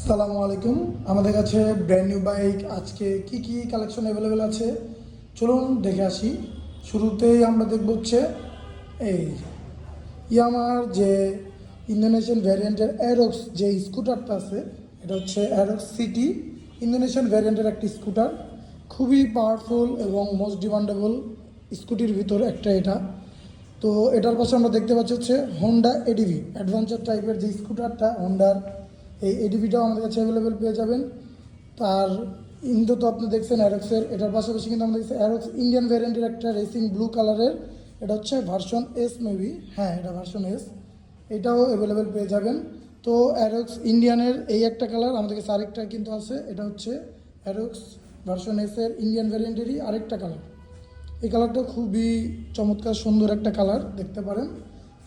আসসালামু আলাইকুম। আমাদের কাছে ব্র্যান্ড নিউ বাইক আজকে কি কি কালেকশন অ্যাভেলেবেল আছে চলুন দেখে আসি। শুরুতেই আমরা দেখব হচ্ছে এই ইয়ামার যে ইন্দোনেশিয়ান ভ্যারিয়েন্টের অ্যারক্স যে স্কুটারটা আছে, এটা হচ্ছে অ্যারক্স সিটি ইন্দোনেশিয়ান ভ্যারিয়েন্টের একটি স্কুটার। খুবই পাওয়ারফুল এবং মোস্ট ডিমান্ডেবল স্কুটির ভিতরে একটা এটা। তো এটার পাশে আমরা দেখতে পাচ্ছি হচ্ছে হোন্ডা এডিভি অ্যাডভেঞ্চার টাইপের যে স্কুটারটা হোন্ডার, এই এডিভিটাও আমাদের কাছে অ্যাভেলেবেল পেয়ে যাবেন। তার ইন্দো তো আপনি দেখছেন অ্যারক্সের, এটার পাশাপাশি কিন্তু আমরা দেখছি অ্যারক্স ইন্ডিয়ান ভ্যারিয়েন্টের একটা রেসিং ব্লু কালারের, এটা হচ্ছে ভার্সন এস মেবি, হ্যাঁ এটা ভার্সন এস, এটাও অ্যাভেলেবেল পেয়ে যাবেন। তো অ্যারক্স ইন্ডিয়ানের এই একটা কালার আমাদের কাছে আরেকটা কিন্তু আছে, এটা হচ্ছে অ্যারক্স ভার্সন এসের ইন্ডিয়ান ভ্যারিয়েন্টেরই আরেকটা কালার। এই কালারটা খুবই চমৎকার সুন্দর একটা কালার দেখতে পারেন।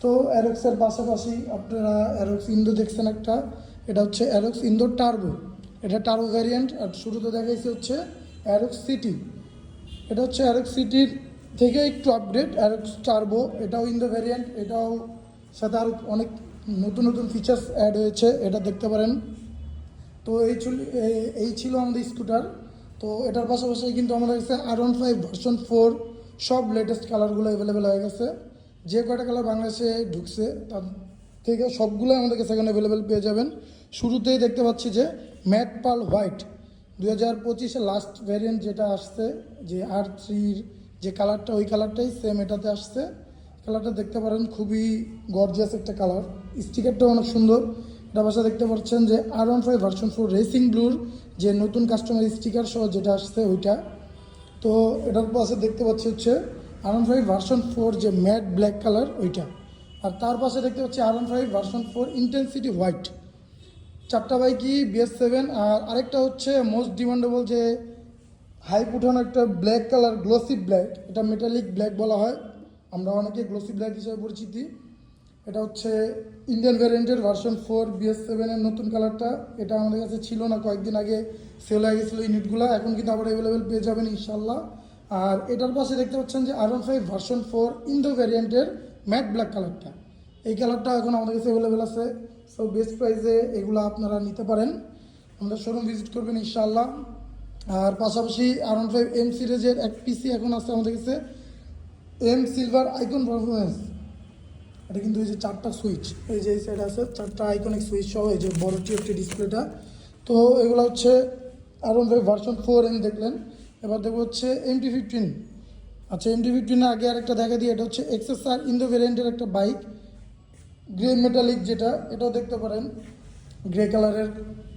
তো অ্যারক্সের পাশাপাশি আপনারা অ্যারক্স ইন্দো দেখছেন একটা, এটা হচ্ছে অ্যারক্স ইন্দো টার্বো, এটা টার্বো ভ্যারিয়েন্ট। আর শুরুতে দেখাইছে হচ্ছে অ্যারক্স সিটি, এটা হচ্ছে অ্যারক্স সিটির থেকে একটু আপডেট অ্যারক্স টার্বো, এটাও ইন্দো ভ্যারিয়েন্ট, এটাও সাথে আরও অনেক নতুন নতুন ফিচার্স অ্যাড হয়েছে, এটা দেখতে পারেন। তো এই ছিল আমাদের স্কুটার। তো এটার পাশাপাশি কিন্তু আমাদের কাছে R15 ভার্সন 4 সব লেটেস্ট কালারগুলো অ্যাভেলেবেল হয়ে গেছে। যে কয়টা কালার বাংলাদেশে ঢুকছে তার থেকে সবগুলো আমাদের কাছে এখন অ্যাভেলেবেল পেয়ে যাবেন। শুরুতেই দেখতে পাচ্ছি যে ম্যাট পার্ল হোয়াইট 2025-এ লাস্ট ভ্যারিয়েন্ট যেটা আসছে, যে R3-র যে কালারটা, ওই কালারটাই সেম এটাতে আসছে। কালারটা দেখতে পারেন খুবই গর্জিয়াস একটা কালার, স্টিকারটাও অনেক সুন্দর। এটা পাশে দেখতে পাচ্ছেন যে R15 ভার্সন 4 রেসিং ব্লুর যে নতুন কাস্টমার স্টিকার সহ যেটা আসছে ওইটা। তো এটার পাশে দেখতে পাচ্ছি হচ্ছে R15 ভার্সন 4 যে ম্যাট ব্ল্যাক কালার ওইটা। আর তার পাশে দেখতে পাচ্ছি R15 ভার্সন 4 ইন্টেন্সিটি হোয়াইট। চারটা বাইকই BS7। আর আরেকটা হচ্ছে মোস্ট ডিমান্ডেবল যে হাইপ উঠানো একটা ব্ল্যাক কালার, গ্লোসি ব্ল্যাক, এটা মেটালিক ব্ল্যাক বলা হয়, আমরা অনেকে গ্লোসি ব্ল্যাক হিসেবে পরিচিতি। এটা হচ্ছে ইন্ডিয়ান ভ্যারিয়েন্টের ভার্সন 4 BS7-এর নতুন কালারটা। এটা আমাদের কাছে ছিল না, কয়েকদিন আগে সেল হয়ে গেছিলো ইউনিটগুলো, এখন কিন্তু আবার অ্যাভেলেবেল পেয়ে যাবেন ইনশাল্লাহ। আর এটার পাশে দেখতে পাচ্ছেন যে R15 ভার্সন 4 ইন্দো ভ্যারিয়েন্টের ম্যাট ব্ল্যাক কালারটা, এই কালারটা এখন আমাদের কাছে অ্যাভেলেবেল আছে। সো বেস্ট প্রাইসে এগুলো আপনারা নিতে পারেন, আমাদের শোরুম ভিজিট করবেন ইনশাল্লাহ। আর পাশাপাশি R15 M সিরিজের এক পিসি এখন আছে আমাদের কাছে, M সিলভার আইকন পারফরমেন্স। এটা কিন্তু এই যে চারটা সুইচ, এই যে এই সাইড আছে চারটা আইকনিক সুইচ সহ এই যে বড় টিএফটি ডিসপ্লেটা। তো এগুলো হচ্ছে R15 ভার্সন 4 দেখলেন। এবার দেখবো হচ্ছে MT-15। আচ্ছা, MT-15 আগে আরেকটা দেখা দিই, এটা হচ্ছে XSR ইন্দো ভ্যারিয়েন্টের একটা বাইক, গ্রে মেটালিক যেটা, এটাও দেখতে পারেন গ্রে কালারের